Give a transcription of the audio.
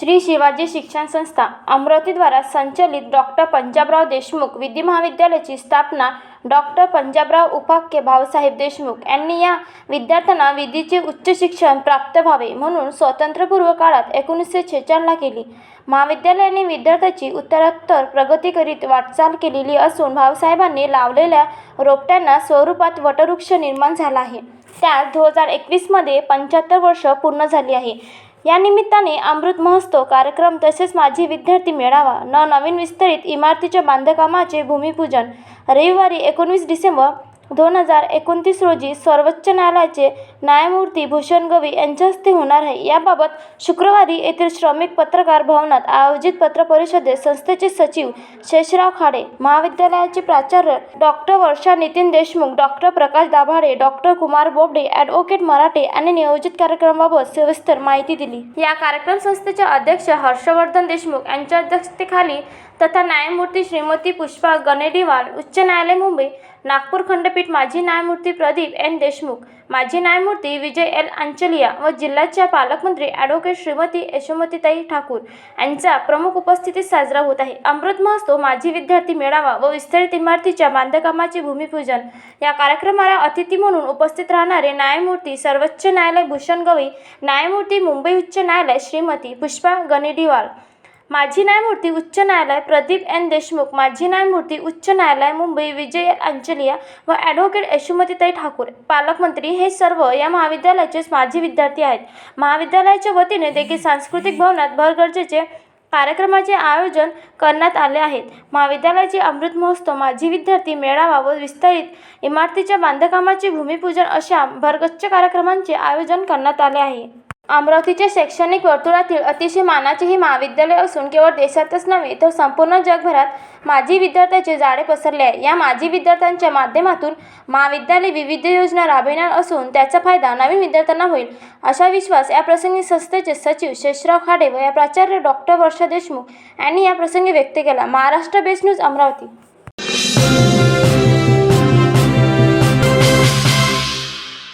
श्री शिवाजी शिक्षण संस्था अमरावती द्वारा संचलित डॉक्टर पंजाबराव देशमुख विधी महाविद्यालयाची स्थापना डॉक्टर पंजाबराव उपाख्य भाऊसाहेब देशमुख यांनी या विद्यार्थ्यांना विधीचे उच्च शिक्षण प्राप्त व्हावे म्हणून स्वातंत्र्यपूर्व काळात 1946 ला केली। महाविद्यालयाने विद्यार्थ्यांची उत्तरोत्तर प्रगती करीत वाटचाल केलेली असून भाऊसाहेबांनी लावलेल्या रोपट्यांना स्वरूपात वटवृक्ष निर्माण झाला आहे। त्यात 2021 मध्ये 75 वर्ष पूर्ण झाली आहे। या निमित्ताने अमृत महोत्सव कार्यक्रम तसेच माजी विद्यार्थी मेळावा नवीन विस्तरित इमारतीच्या बांधकामाचे भूमिपूजन रविवारी 19 डिसेंबर 2029 रोजी सर्वोच्च न्यायालयाचे न्यायमूर्ती भूषण गवई यांच्या हस्ते होणार आहे। याबाबत शुक्रवारी येथील श्रमिक पत्रकार भवनात आयोजित पत्रपरिषदेत संस्थेचे सचिव शेषराव खाडे, महाविद्यालयाचे प्राचार्य डॉक्टर वर्षा नितीन देशमुख, डॉक्टर प्रकाश दाभाडे, डॉक्टर कुमार बोबडे, ॲडव्होकेट मराठे यांनी नियोजित कार्यक्रमाबाबत सविस्तर माहिती दिली। या कार्यक्रम संस्थेचे अध्यक्ष हर्षवर्धन देशमुख यांच्या अध्यक्षतेखाली तथा न्यायमूर्ती श्रीमती पुष्पा गनेडीवाल, उच्च न्यायालय मुंबई नागपूर खंडपीठ माजी न्यायमूर्ती प्रदीप एन देशमुख, माजी न्यायमूर्ती विजय एल अंचलिया व जिल्ह्याच्या पालकमंत्री ॲडव्होकेट श्रीमती यशोमतीताई ठाकूर यांच्या प्रमुख उपस्थितीत साजरा होत आहे। अमृत महोत्सव माजी विद्यार्थी मेळावा व विस्तरित इमारतीच्या बांधकामाचे भूमिपूजन या कार्यक्रमाला अतिथी म्हणून उपस्थित राहणारे न्यायमूर्ती सर्वोच्च न्यायालय भूषण गवई, न्यायमूर्ती मुंबई उच्च न्यायालय श्रीमती पुष्पा गनेडीवाल, माजी न्यायमूर्ती उच्च न्यायालय प्रदीप एन देशमुख, माजी न्यायमूर्ती उच्च न्यायालय मुंबई विजय एल अंचलिया व ॲडव्होकेट यशोमतीताई ठाकूर, पालकमंत्री हे सर्व या महाविद्यालयाचे माजी विद्यार्थी आहेत। महाविद्यालयाच्या वतीने देखील सांस्कृतिक भवनात भरगर्जीचे कार्यक्रमाचे आयोजन करण्यात आले आहे। महाविद्यालयाचे अमृत महोत्सव माजी विद्यार्थी मेळावा व विस्तरित इमारतीच्या बांधकामाचे भूमिपूजन अशा भरगच्च कार्यक्रमांचे आयोजन करण्यात आले आहे। अमरावतीच्या शैक्षणिक वर्तुळातील अतिशय मानाचे हे महाविद्यालय असून केवळ देशातच नव्हे तर संपूर्ण जगभरात माजी विद्यार्थ्यांचे जाळे पसरले आहे। या माजी विद्यार्थ्यांच्या माध्यमातून महाविद्यालय विविध योजना राबविणार असून त्याचा फायदा नवीन विद्यार्थ्यांना होईल असा विश्वास या प्रसंगी संस्थेचे सचिव शेषराव खाडे व या प्राचार्य डॉक्टर वर्षा देशमुख यांनी या प्रसंगी व्यक्त केला। Maharashtra best news Amravati.